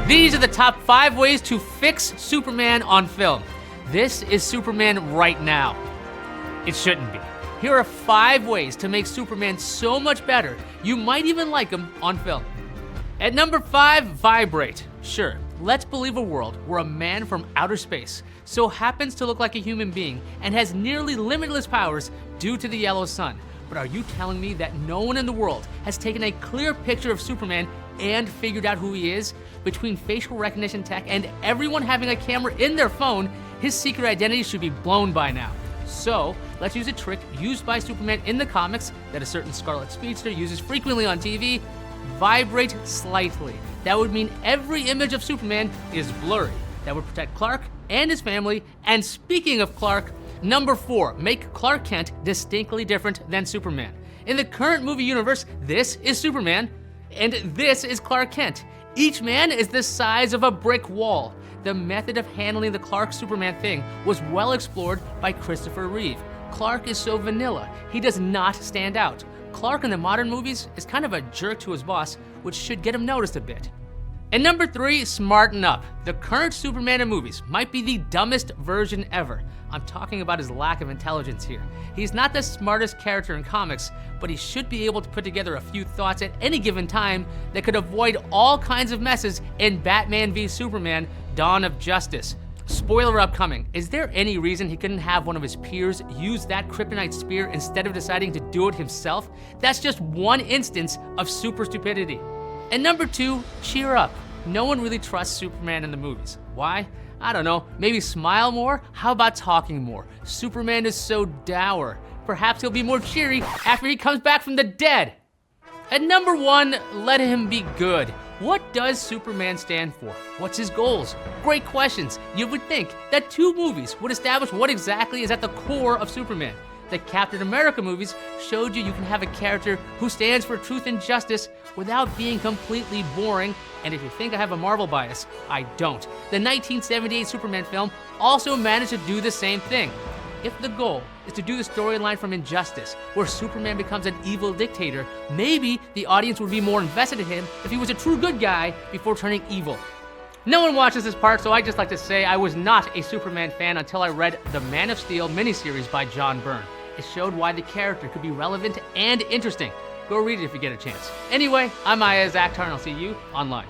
These are the top 5 ways to fix Superman on film. This is Superman right now. It shouldn't be. Here are 5 ways to make Superman so much better, you might even like him on film. At number 5, vibrate. Sure, let's believe a world where a man from outer space so happens to look like a human being and has nearly limitless powers due to the yellow sun. But are you telling me that no one in the world has taken a clear picture of Superman and figured out who he is? Between facial recognition tech and everyone having a camera in their phone, his secret identity should be blown by now. So, let's use a trick used by Superman in the comics that a certain Scarlet Speedster uses frequently on TV. Vibrate slightly. That would mean every image of Superman is blurry. That would protect Clark and his family. And speaking of Clark, number 4, make Clark Kent distinctly different than Superman. In the current movie universe, this is Superman, and this is Clark Kent. Each man is the size of a brick wall. The method of handling the Clark-Superman thing was well explored by Christopher Reeve. Clark is so vanilla, he does not stand out. Clark in the modern movies is kind of a jerk to his boss, which should get him noticed a bit. And number 3, smarten up. The current Superman in movies might be the dumbest version ever. I'm talking about his lack of intelligence here. He's not the smartest character in comics, but he should be able to put together a few thoughts at any given time that could avoid all kinds of messes in Batman v Superman: Dawn of Justice. Spoiler upcoming. Is there any reason he couldn't have one of his peers use that kryptonite spear instead of deciding to do it himself? That's just one instance of super stupidity. And number 2, cheer up. No one really trusts Superman in the movies. Why? I don't know. Maybe smile more? How about talking more? Superman is so dour. Perhaps he'll be more cheery after he comes back from the dead. At number 1, let him be good. What does Superman stand for? What's his goals? Great questions. You would think that 2 movies would establish what exactly is at the core of Superman. The Captain America movies showed you can have a character who stands for truth and justice without being completely boring, and if you think I have a Marvel bias, I don't. The 1978 Superman film also managed to do the same thing. If the goal is to do the storyline from Injustice, where Superman becomes an evil dictator, maybe the audience would be more invested in him if he was a true good guy before turning evil. No one watches this part, so I just like to say I was not a Superman fan until I read the Man of Steel miniseries by John Byrne. It showed why the character could be relevant and interesting. Go read it if you get a chance. Anyway, I'm Aya Zakhtar, and I'll see you online.